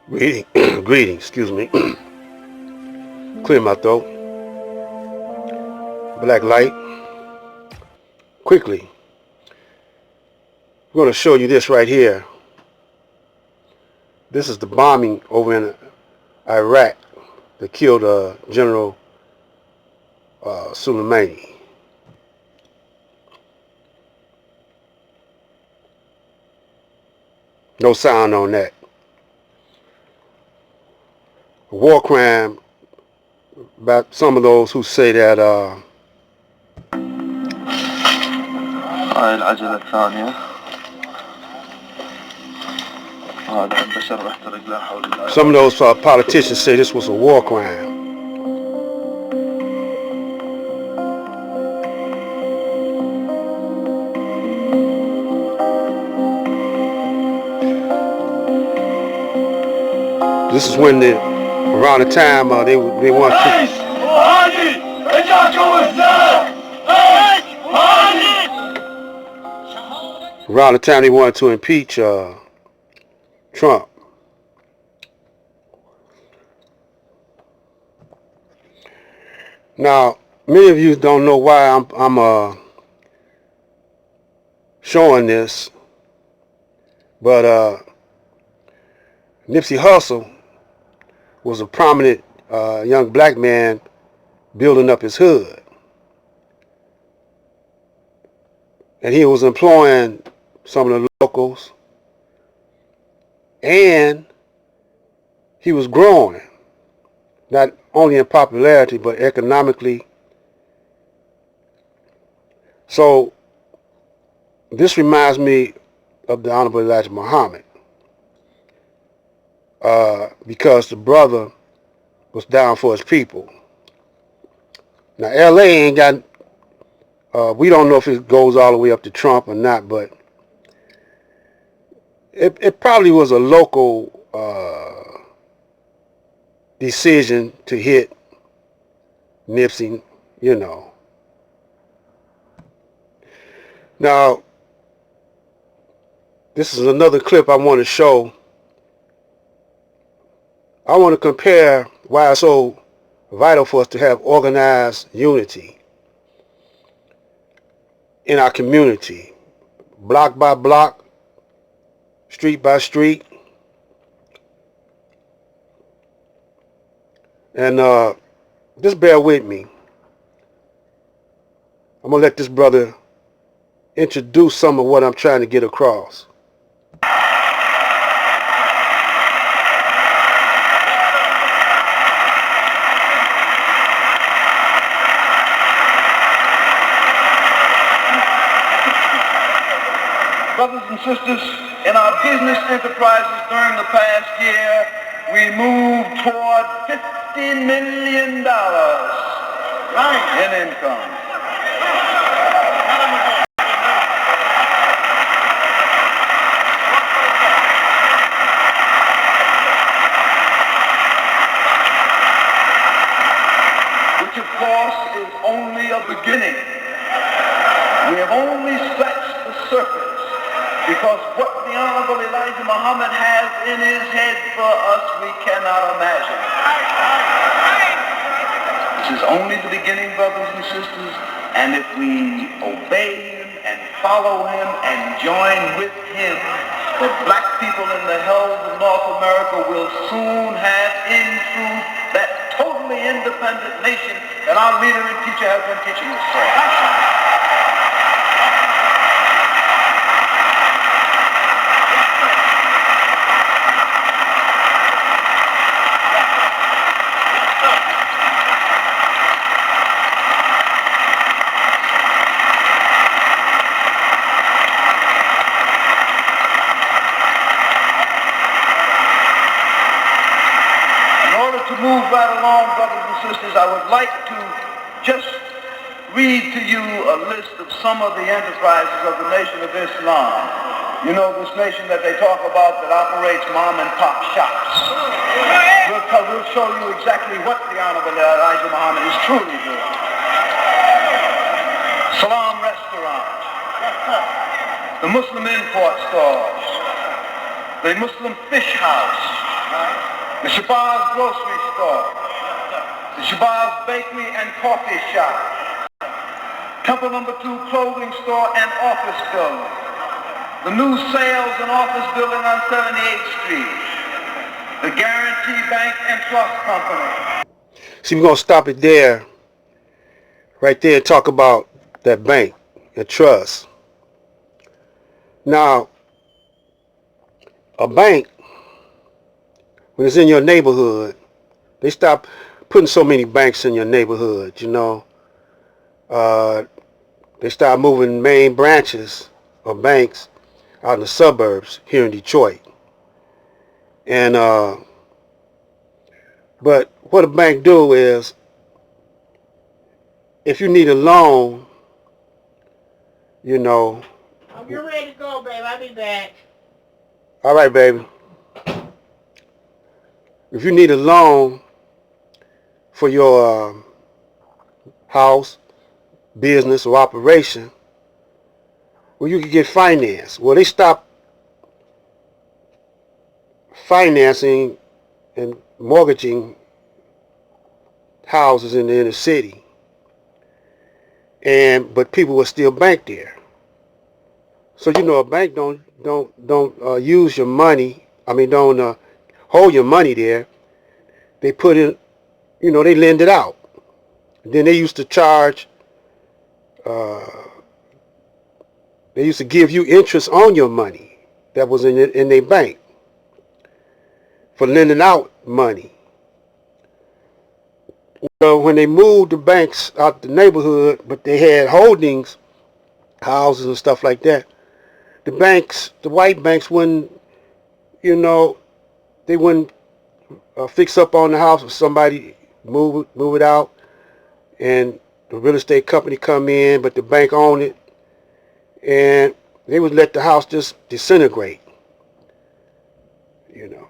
Greeting, excuse me. Clear my throat. Black light. Quickly, we're going to show you this right here. This is the bombing over in Iraq that killed General Soleimani. No sound on that. A war crime about some of those who say that هاي العجلة الثانية. هذا البشر محترق لا حول ولا قوة. Some of those politicians say this was a war crime. This is when around the time they want to. Around the time they wanted to impeach Trump. Now, many of you don't know why I'm showing this, but Nipsey Hussle was a prominent young black man building up his hood. And he was employing some of the locals, and he was growing, not only in popularity, but economically. So this reminds me of the Honorable Elijah Muhammad, because the brother was down for his people. Now, LA ain't got, we don't know if it goes all the way up to Trump or not, but it probably was a local decision to hit Nipsey, you know. Now, this is another clip I want to show. I want to compare why it's so vital for us to have organized unity in our community, block by block, street by street. And just bear with me. I'm going to let this brother introduce some of what I'm trying to get across. Brothers and sisters, in our business enterprises during the past year, we moved toward $50 million in income. Which of course is only a beginning. We have only scratched the surface. Because what the Honorable Elijah Muhammad has in his head for us, we cannot imagine. This is only the beginning, brothers and sisters, and if we obey him and follow him and join with him, the black people in the hells of North America will soon have, in truth, that totally independent nation that our leader and teacher has been teaching us so. Move right along, brothers and sisters, I would like to just read to you a list of some of the enterprises of the Nation of Islam. You know, this nation that they talk about that operates mom and pop shops. We'll show you exactly what the Honorable Elijah Muhammad is truly doing. Salam restaurants, the Muslim import stores, the Muslim fish house, the Shabazz grocery store, the Shabazz bakery and coffee shop, Temple No. 2 clothing store and office building, the new sales and office building on 78th Street, the Guarantee Bank and Trust Company. See, we're going to stop it there, right there, and talk about that bank and trust. Now, a bank, when it's in your neighborhood, they stop putting so many banks in your neighborhood, you know. They start moving main branches of banks out in the suburbs here in Detroit. And but what a bank do is, if you need a loan, you know. Oh, you're ready to go, babe. I'll be back. All right, baby. If you need a loan for your house, business, or operation, well, you can get finance. Well, they stopped financing and mortgaging houses in the inner city, but people will still bank there. So you know, a bank don't use your money. I mean, don't hold your money there. They put in, you know, they lend it out. Then they used to charge. They used to give you interest on your money that was in their bank for lending out money. So when they moved the banks out the neighborhood, but they had holdings, houses and stuff like that, the banks, the white banks wouldn't, you know, they wouldn't fix up on the house if somebody move it out, and the real estate company come in, but the bank owned it, and they would let the house just disintegrate, you know.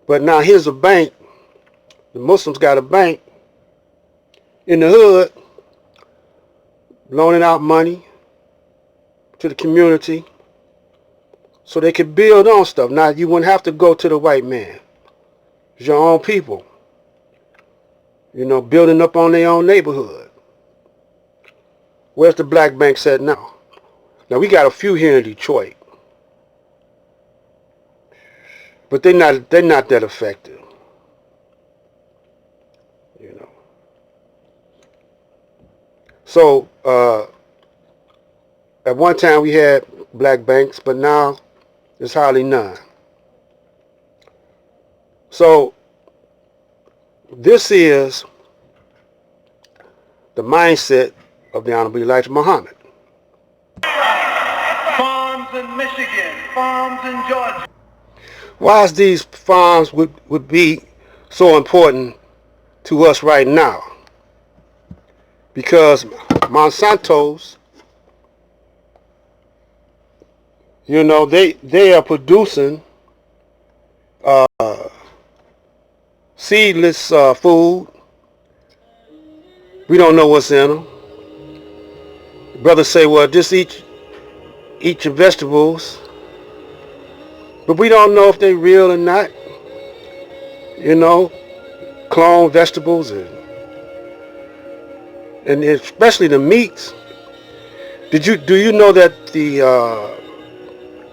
But now here's a bank. The Muslims got a bank in the hood, loaning out money to the community so they could build on stuff. Now, you wouldn't have to go to the white man. It's your own people, you know, building up on their own neighborhood. Where's the black banks at now? Now, we got a few here in Detroit, but they're not that effective, you know. So at one time we had black banks, but now there's hardly none. So this is the mindset of the Honorable Elijah Muhammad. Farms in Michigan, farms in Georgia. Why is these farms would be so important to us right now? Because Monsanto's, you know, they are producing seedless food. We don't know what's in them. Brothers say, well, just eat your vegetables. But we don't know if they're real or not. You know, clone vegetables and especially the meats. Do you know that the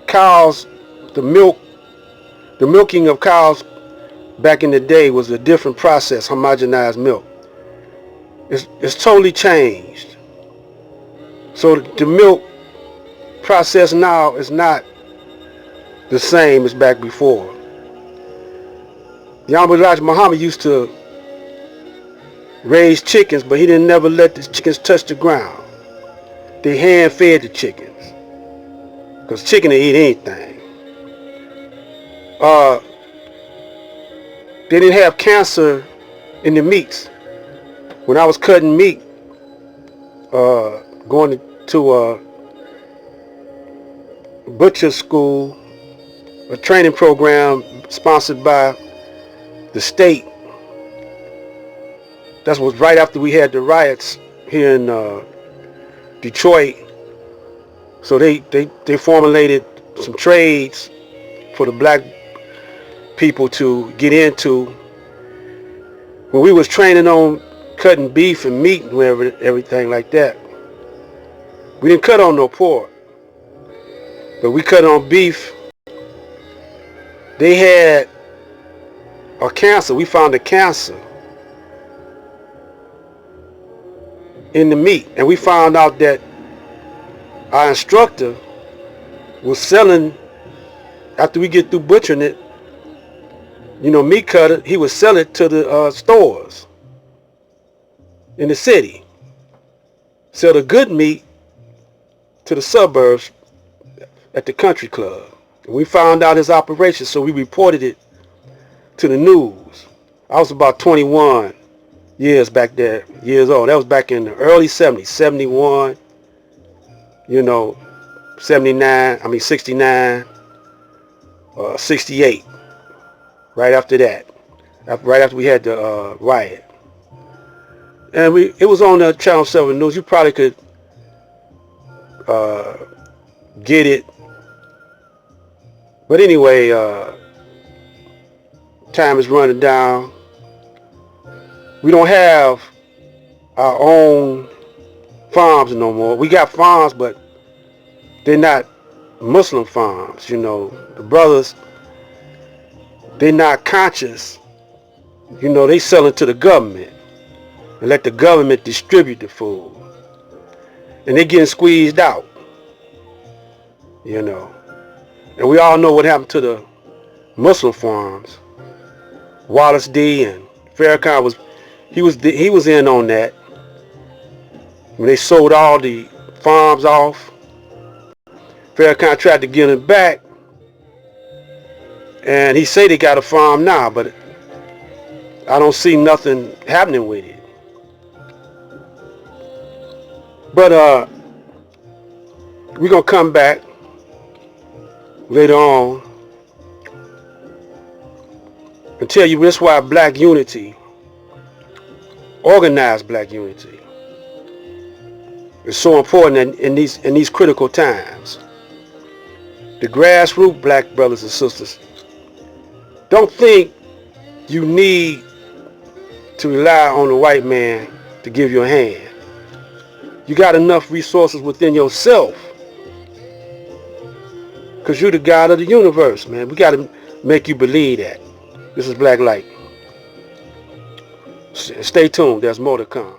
cows, the milking of cows back in the day was a different process, homogenized milk. It's totally changed. So the milk process now is not the same as back before. The Honorable Elijah Muhammad used to raise chickens, but he didn't never let the chickens touch the ground. They hand fed the chickens, because chicken will eat anything. They didn't have cancer in the meats. When I was cutting meat, going to a butcher school, a training program sponsored by the state. That was right after we had the riots here in Detroit. So they formulated some trades for the black people to get into. When we was training on cutting beef and meat and everything like that, we didn't cut on no pork, but we cut on beef. They had a cancer. We found a cancer in the meat, and we found out that our instructor was selling, after we get through butchering it, meat cutter, he would sell it to the stores in the city. Sell the good meat to the suburbs at the country club. And we found out his operation, so we reported it to the news. I was about 21 years old. That was back in the early 70s, 71, 69, 68. Right after that, right after we had the riot. And it was on the Channel 7 News. You probably could get it. But anyway, time is running down. We don't have our own farms no more. We got farms, but they're not Muslim farms. The brothers, they're not conscious. They sell it to the government and let the government distribute the food. And they're getting squeezed out. And we all know what happened to the Muslim farms. Wallace D. and Farrakhan was in on that. When they sold all the farms off, Farrakhan tried to get them back. And he say they got a farm now, but I don't see nothing happening with it. But we're going to come back later on and tell you that's why black unity, organized black unity, is so important in these critical times. The grassroots black brothers and sisters, don't think you need to rely on the white man to give you a hand. You got enough resources within yourself, because you're the God of the universe, man. We got to make you believe that. This is Black Light. Stay tuned. There's more to come.